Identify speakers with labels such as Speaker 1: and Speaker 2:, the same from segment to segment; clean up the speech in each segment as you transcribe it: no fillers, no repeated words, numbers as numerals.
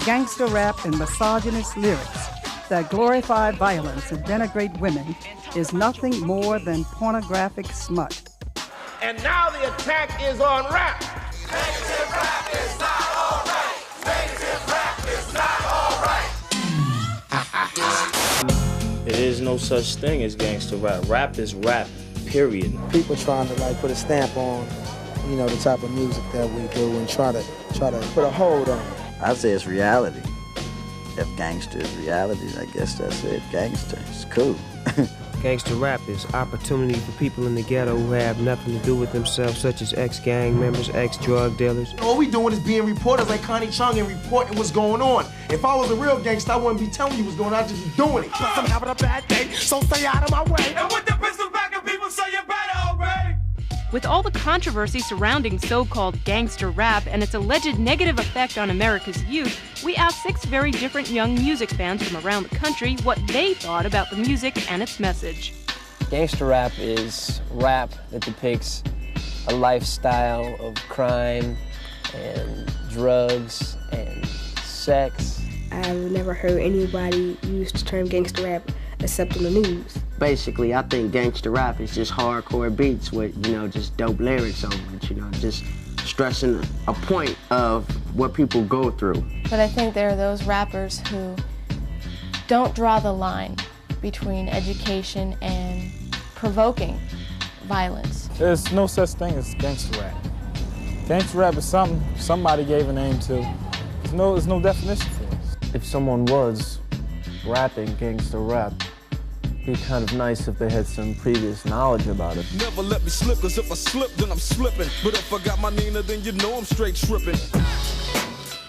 Speaker 1: gangster rap and misogynist lyrics that glorify violence and denigrate women is nothing more than pornographic smut.
Speaker 2: And now the attack is on rap.
Speaker 3: Negative rap is not all right. Negative rap is not all right.
Speaker 4: There is no such thing as gangster rap. Rap is rap, period.
Speaker 5: People trying to like put a stamp on, you know, the type of music that we do and try to put a hold on it.
Speaker 6: I'd say it's reality. If gangster is reality, I guess that's it. Gangster, it's cool.
Speaker 7: Gangster rap is opportunity for people in the ghetto who have nothing to do with themselves, such as ex-gang members, ex-drug dealers.
Speaker 8: All we doing is being reporters like Connie Chung and reporting what's going on. If I was a real gangster, I wouldn't be telling you what's going on, I'd just be doing it.
Speaker 3: Plus I'm having a bad day, so stay out of my way. And with the pistol back and people say you better obey.
Speaker 9: With all the controversy surrounding so-called gangster rap and its alleged negative effect on America's youth, we asked 6 very different young music fans from around the country what they thought about the music and its message.
Speaker 10: Gangster rap is rap that depicts a lifestyle of crime and drugs and sex.
Speaker 11: I've never heard anybody use the term gangster rap except on the news.
Speaker 12: Basically, I think gangster rap is just hardcore beats with, you know, just dope lyrics over it, you know, just stressing a point of what people go through.
Speaker 13: But I think there are those rappers who don't draw the line between education and provoking violence.
Speaker 14: There's no such thing as gangster rap. Gangster rap is something somebody gave a name to. There's no definition for it.
Speaker 15: If someone was rapping gangster rap, it'd be kind of nice if they had some previous knowledge about it.
Speaker 3: Never let me slip, cause if I slip, then I'm slipping. But if I got my Nina, then you know I'm straight tripping.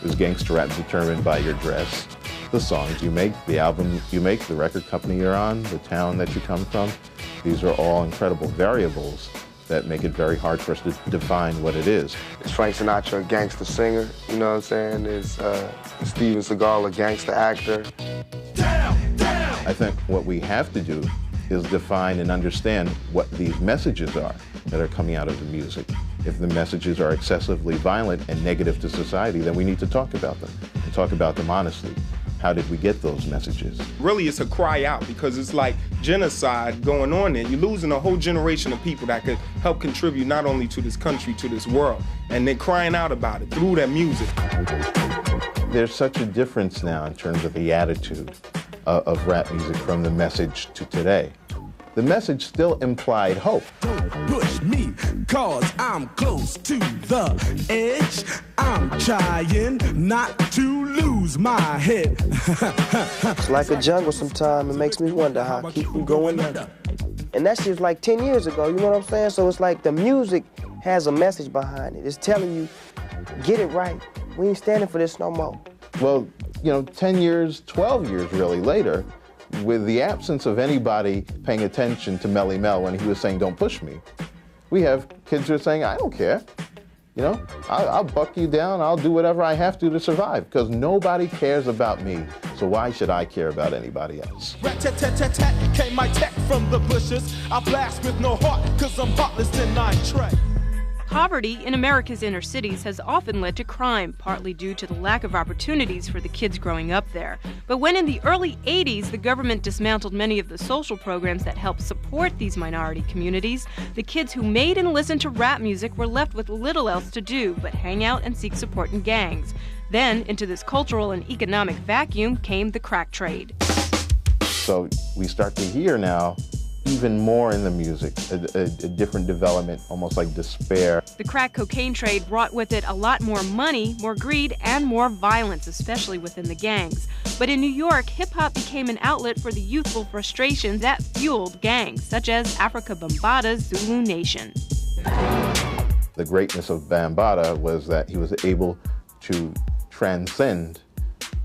Speaker 16: Is gangster rap determined by your dress, the songs you make, the album you make, the record company you're on, the town that you come from? These are all incredible variables that make it very hard for us to define what it is.
Speaker 17: Is Frank Sinatra a gangster singer? You know what I'm saying? Is Steven Seagal a gangster actor?
Speaker 16: I think what we have to do is define and understand what these messages are that are coming out of the music. If the messages are excessively violent and negative to society, then we need to talk about them and talk about them honestly. How did we get those messages?
Speaker 2: Really, it's a cry out because it's like genocide going on there. You're losing a whole generation of people that could help contribute not only to this country, to this world. And they're crying out about it through their music.
Speaker 16: There's such a difference now in terms of the attitude of rap music from the message to today. The message still implied hope.
Speaker 3: Don't push me, cause I'm close to the edge. I'm trying not to lose my head.
Speaker 5: It's like a jungle sometimes. It makes me wonder how I keep from going under. And that shit's like 10 years ago, you know what I'm saying? So it's like the music has a message behind it. It's telling you, get it right. We ain't standing for this no more.
Speaker 16: Well, you know, 10 years, 12 years really later, with the absence of anybody paying attention to Melly Mel when he was saying, don't push me, we have kids who are saying, I don't care. You know, I'll buck you down, I'll do whatever I have to survive, because nobody cares about me, so why should I care about anybody else?
Speaker 3: Rat-tat-tat-tat-tat came my tech from the bushes. I blast with no heart, cause I'm heartless and I try.
Speaker 9: Poverty in America's inner cities has often led to crime, partly due to the lack of opportunities for the kids growing up there. But when in the early 80s the government dismantled many of the social programs that helped support these minority communities, the kids who made and listened to rap music were left with little else to do but hang out and seek support in gangs. Then, into this cultural and economic vacuum came the crack trade.
Speaker 16: So we start to hear now even more in the music, a different development, almost like despair.
Speaker 9: The crack cocaine trade brought with it a lot more money, more greed, and more violence, especially within the gangs. But in New York, hip-hop became an outlet for the youthful frustration that fueled gangs, such as Afrika Bambaata's Zulu Nation.
Speaker 16: The greatness of Bambaataa was that he was able to transcend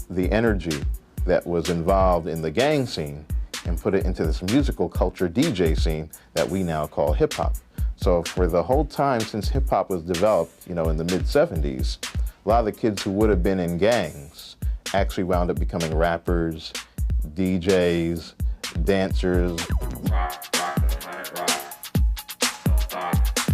Speaker 16: the energy that was involved in the gang scene and put it into this musical culture DJ scene that we now call hip-hop. So for the whole time since hip-hop was developed, you know, in the mid-70s, a lot of the kids who would have been in gangs actually wound up becoming rappers, DJs, dancers.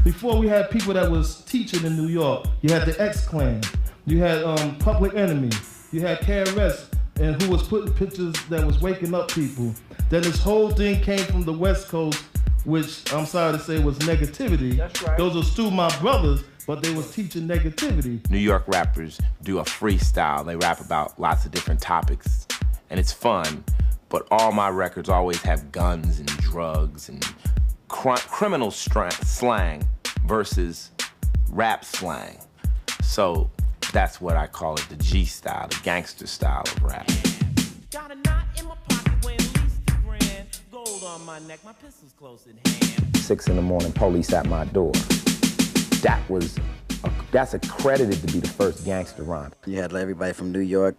Speaker 8: Before we had people that was teaching in New York, you had the X-Clan, you had Public Enemy,
Speaker 18: You had KRS, and who was putting pictures that was waking up people. Then this whole thing came from the West Coast, which I'm sorry to say was negativity.
Speaker 19: That's right.
Speaker 18: Those are still my brothers, but they was teaching negativity.
Speaker 19: New York rappers do a freestyle. They rap about lots of different topics, and it's fun, but all my records always have guns and drugs and criminal slang versus rap slang. So that's what I call it, the G style, the gangster style of rap.
Speaker 20: Got a knot in my pocket weighing at least $1,000. Gold on my neck, my pistol's close at hand.
Speaker 19: 6 in the morning, police at my door. That's accredited to be the first gangster rhyme.
Speaker 6: You had everybody from New York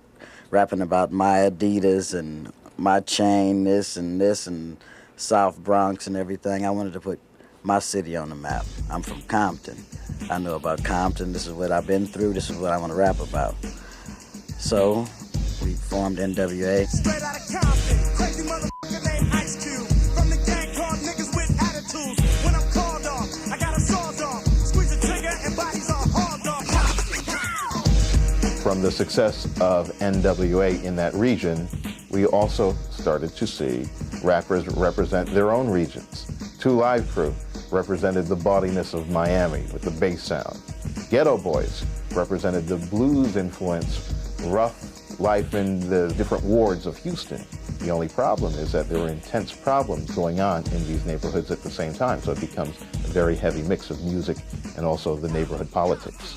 Speaker 6: rapping about my Adidas and my chain, this and South Bronx and everything. I wanted to put my city on the map. I'm from Compton. I know about Compton. This is what I've been through. This is what I want to rap about. So we formed N.W.A.
Speaker 3: Straight out of Compton, crazy motherfucker named Ice Cube. From the gang called niggas with attitudes. When I'm called off, I got a sawed off. Squeeze the trigger and bodies are hauled off.
Speaker 16: From the success of N.W.A. in that region, we also started to see rappers represent their own regions. 2 Live Crew represented the bawdiness of Miami with the bass sound. Ghetto Boys represented the blues influence, rough life in the different wards of Houston. The only problem is that there were intense problems going on in these neighborhoods at the same time, so it becomes a very heavy mix of music and also the neighborhood politics.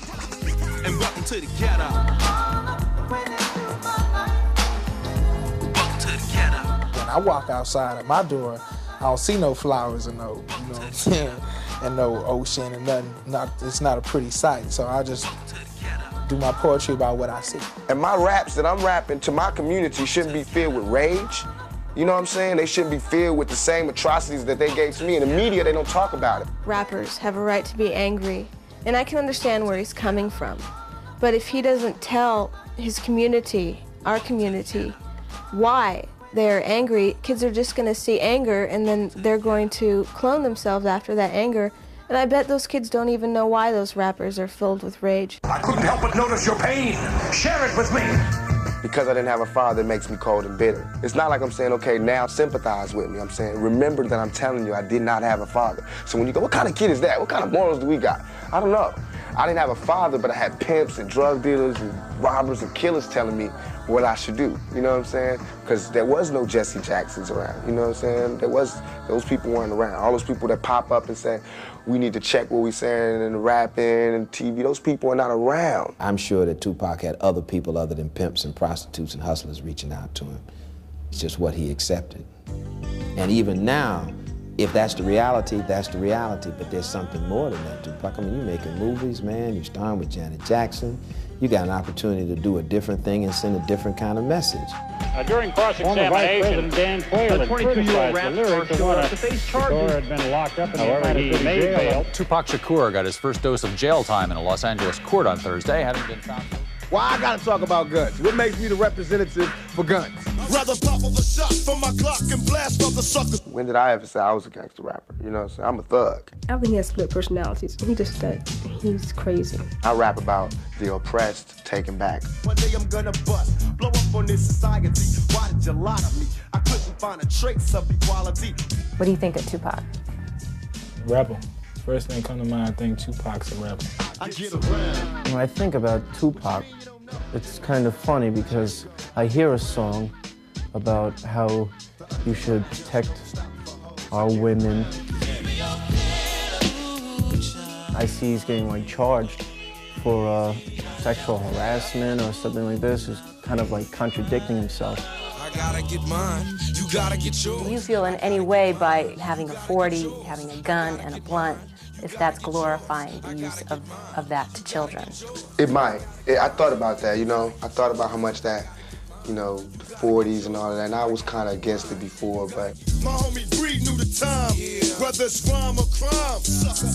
Speaker 3: And welcome to the ghetto. Welcome to the ghetto.
Speaker 21: When I walk outside of my door, I don't see no flowers and no, you know what I'm saying, and no ocean and nothing. It's not a pretty sight, so I just do my poetry about what I see.
Speaker 17: And my raps that I'm rapping to my community shouldn't be filled with rage. You know what I'm saying? They shouldn't be filled with the same atrocities that they gave to me. In the media, they don't talk about it.
Speaker 13: Rappers have a right to be angry, and I can understand where he's coming from. But if he doesn't tell his community, our community, why they're angry, kids are just going to see anger, and then they're going to clone themselves after that anger. And I bet those kids don't even know why those rappers are filled with rage.
Speaker 3: I couldn't help but notice your pain. Share it with me.
Speaker 17: Because I didn't have a father, it makes me cold and bitter. It's not like I'm saying, okay, now sympathize with me. I'm saying, remember that I'm telling you I did not have a father. So when you go, what kind of kid is that? What kind of morals do we got? I don't know. I didn't have a father, but I had pimps and drug dealers and robbers and killers telling me what I should do. You know what I'm saying? Because there was no Jesse Jacksons around. You know what I'm saying? Those people weren't around. All those people that pop up and say, we need to check what we're saying and rapping and TV, those people are not around.
Speaker 22: I'm sure that Tupac had other people other than pimps and prostitutes and hustlers reaching out to him. It's just what he accepted. And even now, if that's the reality, that's the reality, but there's something more than that, Tupac. I mean, you're making movies, man, you're starring with Janet Jackson. You got an opportunity to do a different thing and send a different kind of message.
Speaker 23: During cross-examination, the 22-year-old rap star to face charges. Had been locked up in However, he made bail.
Speaker 24: Tupac Shakur got his first dose of jail time in a Los Angeles court on Thursday, having been found.
Speaker 8: Why I gotta talk about guns? What makes me the representative for guns?
Speaker 3: Rather pop of a shot from my Glock and blast other suckers.
Speaker 17: When did I ever say I was a gangster rapper? You know what I'm saying? I'm a thug.
Speaker 11: I think he has split personalities. He's crazy.
Speaker 17: I rap about the oppressed taken back.
Speaker 3: One day I'm gonna bust, blow up on this society. Why did you lie to me? I couldn't find a trace of equality.
Speaker 25: What do you think of Tupac?
Speaker 14: Rebel. First thing come to mind, I think Tupac's a rebel.
Speaker 3: I get around.
Speaker 15: When I think about Tupac, it's kind of funny because I hear a song about how you should protect our women. I see he's getting like charged for sexual harassment or something like this. He's kind of like contradicting himself.
Speaker 3: I gotta get mine, you gotta get yours.
Speaker 25: Do you feel in any way by having a 40, having a gun and a blunt, if that's glorifying the use of that to children?
Speaker 17: It might. I thought about that, you know. I thought about how much that, you know, the 40s and all of that, and I was kind of against it before, but...
Speaker 3: My homie Breed knew the time, whether it's rhyme or crime,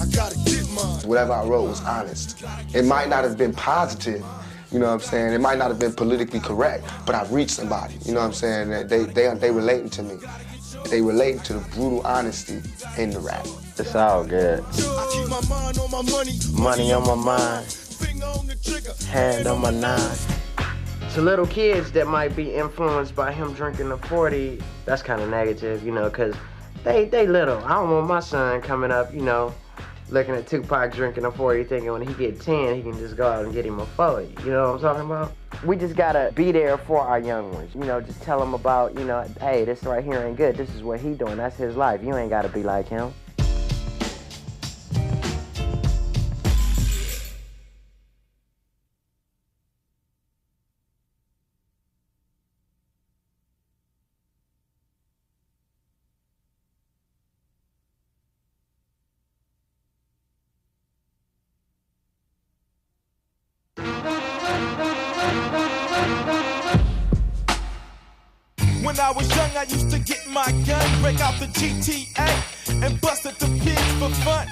Speaker 3: I gotta get mine.
Speaker 17: Whatever I wrote was honest. It might not have been positive, you know what I'm saying? It might not have been politically correct, but I reached somebody, you know what I'm saying? They relating to me. They relate to the brutal honesty in the rap.
Speaker 5: It's all good.
Speaker 3: I keep my mind on my money.
Speaker 5: Money on my mind.
Speaker 3: Finger on the trigger.
Speaker 5: Hand on my nine. To little kids that might be influenced by him drinking the 40, that's kind of negative, you know, because they little. I don't want my son coming up, you know, looking at Tupac drinking a 40, thinking when he get 10, he can just go out and get him a 40. You know what I'm talking about? We just gotta be there for our young ones. You know, just tell them about, you know, hey, this right here ain't good. This is what he doing. That's his life. You ain't gotta be like him.
Speaker 3: When I was young, I used to get my gun, break out the GTA, and bust at the pigs for fun.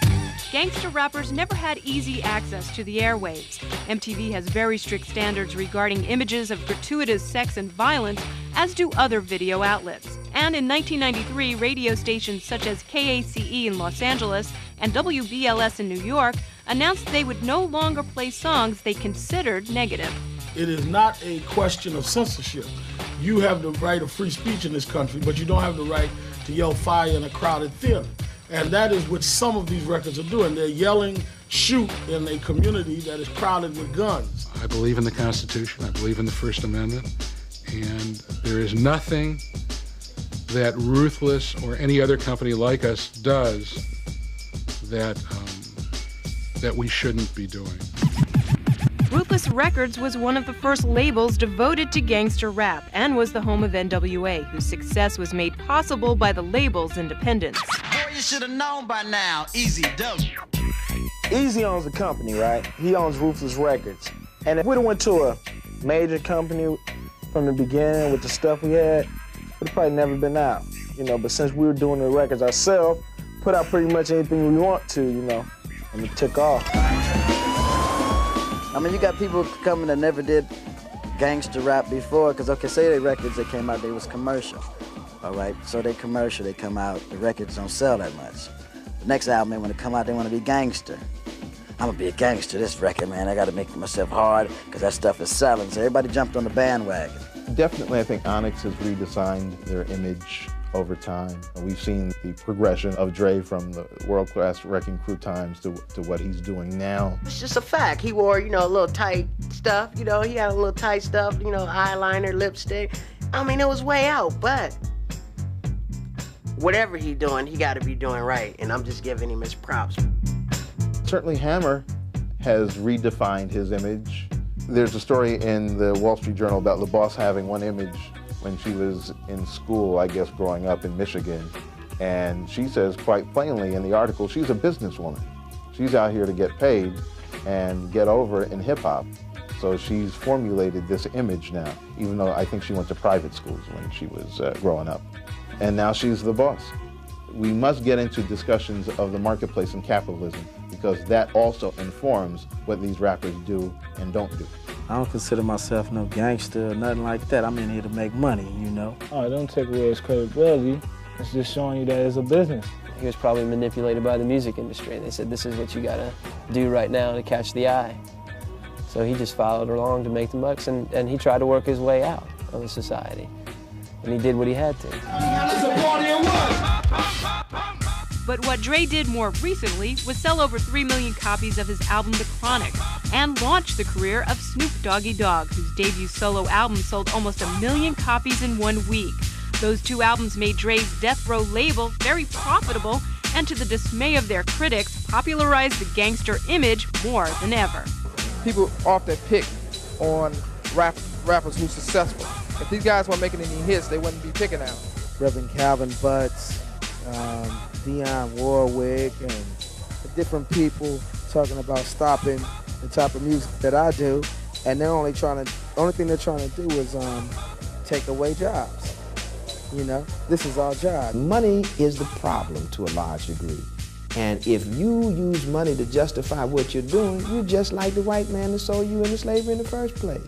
Speaker 9: Gangster rappers never had easy access to the airwaves. MTV has very strict standards regarding images of gratuitous sex and violence, as do other video outlets. And in 1993, radio stations such as KACE in Los Angeles and WBLS in New York announced they would no longer play songs they considered negative.
Speaker 1: It is not a question of censorship. You have the right of free speech in this country, but you don't have the right to yell fire in a crowded theater. And that is what some of these records are doing. They're yelling shoot in a community that is crowded with guns.
Speaker 4: I believe in the Constitution. I believe in the First Amendment. And there is nothing that Ruthless or any other company like us does that we shouldn't be doing.
Speaker 9: Ruthless Records was one of the first labels devoted to gangster rap and was the home of N.W.A, whose success was made possible by the label's independence.
Speaker 7: Boy, you should have known by now, Easy W.
Speaker 21: Easy owns the company, right? He owns Ruthless Records. And if we'd have went to a major company from the beginning with the stuff we had, we'd have probably never been out, you know. But since we were doing the records ourselves, put out pretty much anything we want to, you know, and it took off.
Speaker 6: I mean, you got people coming that never did gangster rap before, because, okay, say they records that came out, they was commercial, all right? So they commercial, they come out, the records don't sell that much. The next album, they want to come out, they want to be gangster. I'm gonna be a gangster, this record, man, I gotta make myself hard, because that stuff is selling, so everybody jumped on the bandwagon.
Speaker 16: Definitely, I think Onyx has redesigned their image over time. We've seen the progression of Dre from the world-class Wrecking Crew times to what he's doing now.
Speaker 5: It's just a fact. He wore, you know, a little tight stuff, you know, he had a little tight stuff, you know, eyeliner, lipstick. I mean, it was way out, but whatever he doing, he gotta be doing right, and I'm just giving him his props.
Speaker 16: Certainly Hammer has redefined his image. There's a story in the Wall Street Journal about the boss having one image when she was in school, I guess, growing up in Michigan. And she says quite plainly in the article, she's a businesswoman. She's out here to get paid and get over in hip-hop. So she's formulated this image now, even though I think she went to private schools when she was growing up. And now she's the boss. We must get into discussions of the marketplace and capitalism, because that also informs what these rappers do and don't do.
Speaker 14: I don't consider myself no gangster or nothing like that. I'm in here to make money, you know. Oh, it don't take away his credibility. It's just showing you that it's a business.
Speaker 10: He was probably manipulated by the music industry. They said, this is what you gotta do right now to catch the eye. So he just followed along to make the bucks, and he tried to work his way out of the society. And he did what he had to.
Speaker 9: But what Dre did more recently was sell over 3 million copies of his album The Chronic and launch the career of Snoop Doggy Dogg, whose debut solo album sold almost 1 million copies in 1 week. Those 2 albums made Dre's Death Row label very profitable, and to the dismay of their critics, popularized the gangster image more than ever.
Speaker 12: People often pick on rappers who's successful. If these guys weren't making any hits, they wouldn't be picking out.
Speaker 21: Reverend Calvin Butts, Dionne Warwick, and different people talking about stopping the type of music that I do, and they're only thing they're trying to do is take away jobs. You know, this is our job.
Speaker 22: Money is the problem to a large degree. And if you use money to justify what you're doing, you're just like the white man that sold you into slavery in the first place.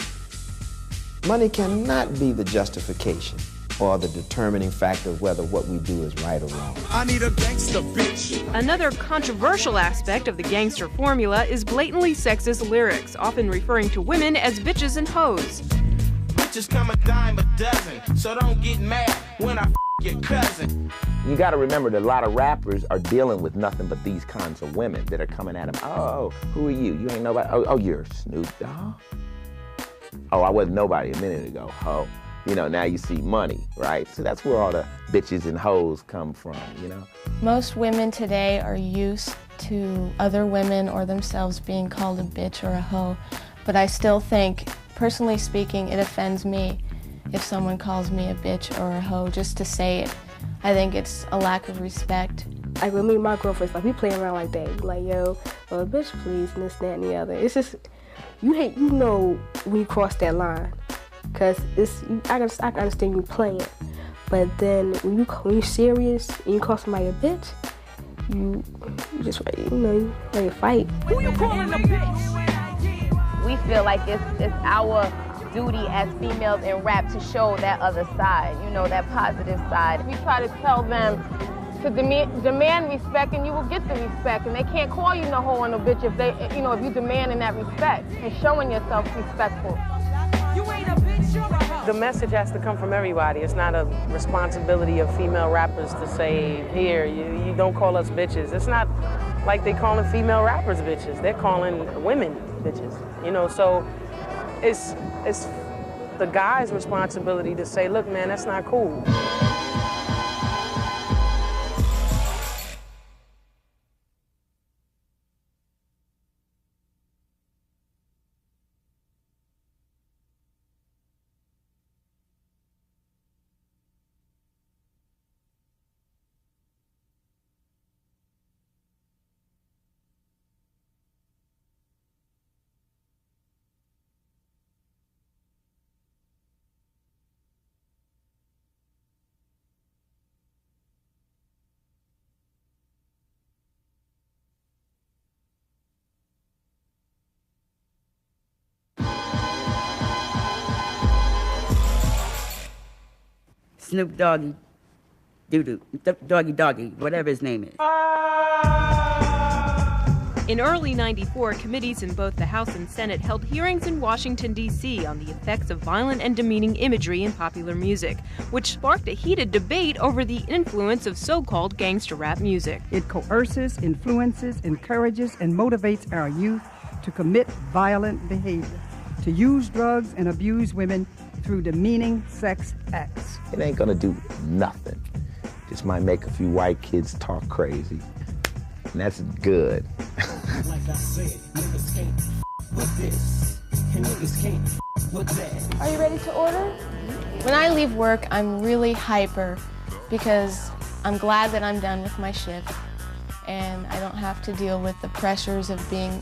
Speaker 22: Money cannot be the justification or the determining factor of whether what we do is right or wrong.
Speaker 3: I need a gangster bitch.
Speaker 9: Another controversial aspect of the gangster formula is blatantly sexist lyrics, often referring to women as bitches and hoes.
Speaker 3: Bitches come a dime a dozen, so don't get mad when I your cousin.
Speaker 2: You got to remember that a lot of rappers are dealing with nothing but these kinds of women that are coming at them. Oh, who are you? You ain't nobody. Oh, you're Snoop Dogg. Oh, I wasn't nobody a minute ago. Ho. You know, now you see money, right? So that's where all the bitches and hoes come from, you know?
Speaker 13: Most women today are used to other women or themselves being called a bitch or a hoe, but I still think, personally speaking, it offends me if someone calls me a bitch or a hoe just to say it. I think it's a lack of respect.
Speaker 11: Like with me and my girlfriends, like we play around like that. We like, yo, oh, bitch, please, and this, that, and the other. It's just, you know when you cross that line. Cause I can understand you playing, but then when you're serious and you call somebody a bitch, you just ready to fight.
Speaker 18: Who you calling a bitch?
Speaker 19: We feel like it's our duty as females in rap to show that other side, that positive side. We try to tell them to demand respect, and you will get the respect. And they can't call you no hoe and no bitch if you demanding that respect and showing yourself respectful.
Speaker 18: You ain't a bitch, you're a hoe.
Speaker 20: The message has to come from everybody. It's not a responsibility of female rappers to say, here, you don't call us bitches. It's not like they calling female rappers bitches. They're calling women bitches. So it's the guy's responsibility to say, look, man, that's not cool.
Speaker 26: Snoop Doggy, Doggy, whatever his name is.
Speaker 9: In early '94, committees in both the House and Senate held hearings in Washington, D.C. on the effects of violent and demeaning imagery in popular music, which sparked a heated debate over the influence of so-called gangster rap music.
Speaker 27: It coerces, influences, encourages, and motivates our youth to commit violent behavior, to use drugs and abuse women through demeaning sex acts.
Speaker 2: It ain't gonna do nothing. Just might make a few white kids talk crazy. And that's good.
Speaker 3: Like I said, niggas can't with this, and niggas can't with that.
Speaker 13: Are you ready to order? When I leave work, I'm really hyper because I'm glad that I'm done with my shift and I don't have to deal with the pressures of being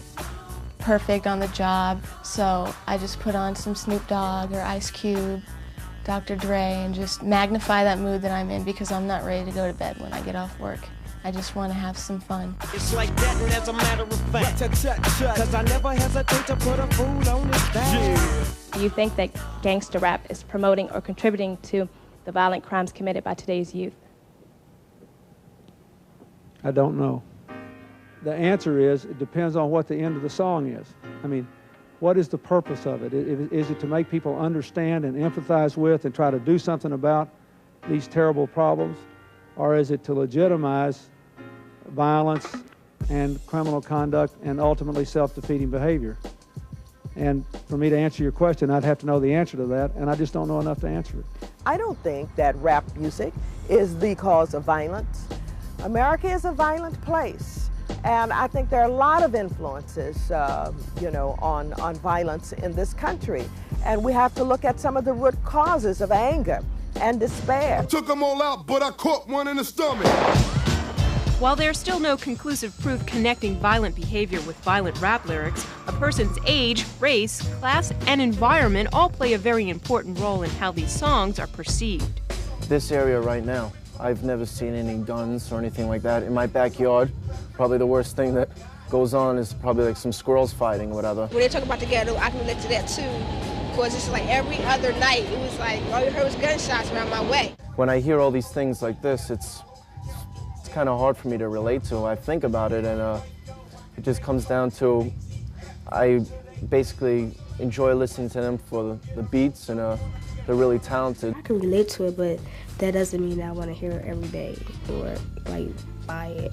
Speaker 13: perfect on the job, so I just put on some Snoop Dogg or Ice Cube, Dr. Dre, and just magnify that mood that I'm in because I'm not ready to go to bed when I get off work. I just want to have some fun.
Speaker 3: It's like that, and as a matter of fact, cause I never hesitate to put a fool on his back.
Speaker 11: Do you think that gangster rap is promoting or contributing to the violent crimes committed by today's youth?
Speaker 28: I don't know. The answer is, it depends on what the end of the song is. I mean, what is the purpose of it? Is it to make people understand and empathize with and try to do something about these terrible problems? Or is it to legitimize violence and criminal conduct and ultimately self-defeating behavior? And for me to answer your question, I'd have to know the answer to that, and I just don't know enough to answer it.
Speaker 29: I don't think that rap music is the cause of violence. America is a violent place. And I think there are a lot of influences, on violence in this country. And we have to look at some of the root causes of anger and despair.
Speaker 30: I took them all out, but I caught one in the stomach.
Speaker 9: While there's still no conclusive proof connecting violent behavior with violent rap lyrics, a person's age, race, class, and environment all play a very important role in how these songs are perceived.
Speaker 10: This area right now, I've never seen any guns or anything like that. In my backyard, probably the worst thing that goes on is probably like some squirrels fighting or whatever.
Speaker 31: When they talk about the ghetto, I can relate to that too. Because it's like every other night, it was like, all you heard was gunshots around my way.
Speaker 10: When I hear all these things like this, it's kind of hard for me to relate to. I think about it and it just comes down to, I basically
Speaker 1: enjoy listening to them for the beats, and they're really talented.
Speaker 11: I can relate to it, but that doesn't mean I want to hear it every day or like buy it.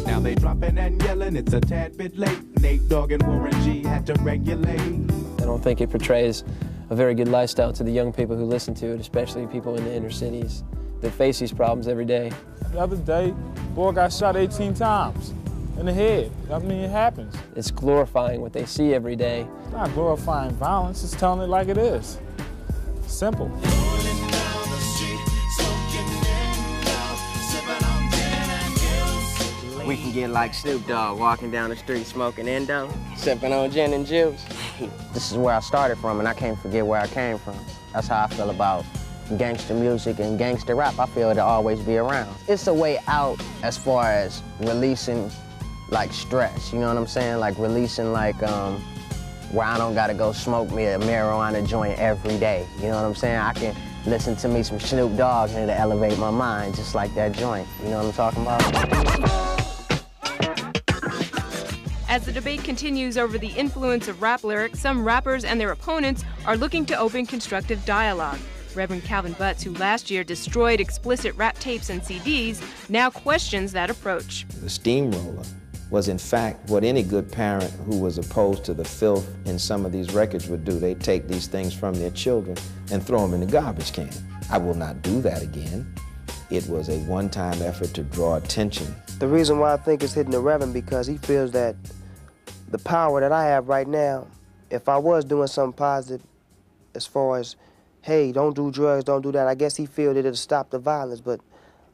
Speaker 4: Now they dropping and yelling, it's a tad bit late. Nate Dogg and Warren G had to regulate.
Speaker 10: I don't think it portrays a very good lifestyle to the young people who listen to it, especially people in the inner cities that face these problems every day.
Speaker 14: The other day, boy got shot 18 times in the head. I mean, it happens.
Speaker 10: It's glorifying what they see every day.
Speaker 14: It's not glorifying violence, it's telling it like it is. Simple.
Speaker 5: We can get like Snoop Dogg walking down the street smoking N.W.A, sipping on gin and juice. This is where I started from, and I can't forget where I came from. That's how I feel about gangster music and gangster rap. I feel it'll always be around. It's a way out as far as releasing like stress, you know what I'm saying? Like releasing like where I don't gotta go smoke me a marijuana joint every day, you know what I'm saying? I can listen to me some Snoop Dogg and it'll elevate my mind just like that joint, you know what I'm talking about?
Speaker 9: As the debate continues over the influence of rap lyrics, some rappers and their opponents are looking to open constructive dialogue. Reverend Calvin Butts, who last year destroyed explicit rap tapes and CDs, now questions that approach.
Speaker 22: The steamroller was in fact what any good parent who was opposed to the filth in some of these records would do. They'd take these things from their children and throw them in the garbage can. I will not do that again. It was a one-time effort to draw attention.
Speaker 6: The reason why I think it's hitting the Reverend because he feels that the power that I have right now, if I was doing something positive as far as, hey, don't do drugs, don't do that, I guess he feels that it'll stop the violence, but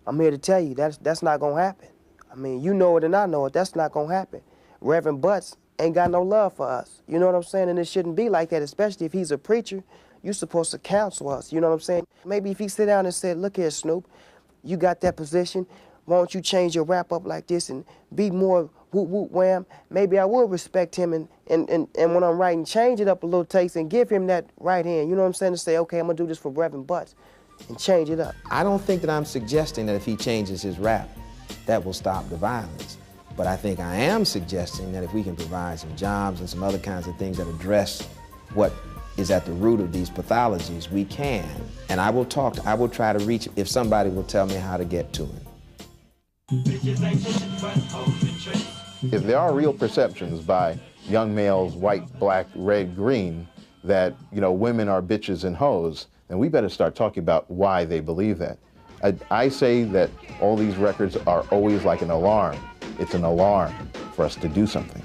Speaker 6: I'm here to tell you that's not gonna happen. I mean, you know it and I know it, that's not gonna happen. Reverend Butts ain't got no love for us, you know what I'm saying? And it shouldn't be like that, especially if he's a preacher. You're supposed to counsel us, you know what I'm saying? Maybe if he sit down and said, look here, Snoop, you got that position, why don't you change your rap up like this and be more whoop whoop wham? Maybe I will respect him and when I'm writing, change it up a little taste and give him that right hand, you know what I'm saying, to say, okay, I'm gonna do this for Reverend Butts and change it up.
Speaker 22: I don't think that I'm suggesting that if he changes his rap, that will stop the violence. But I think I am suggesting that if we can provide some jobs and some other kinds of things that address what is at the root of these pathologies, we can. And I will try to reach, if somebody will tell me how to get to him.
Speaker 16: If there are real perceptions by young males, white, black, red, green, that, you know, women are bitches and hoes, then we better start talking about why they believe that. I say that all these records are always like an alarm. It's an alarm for us to do something.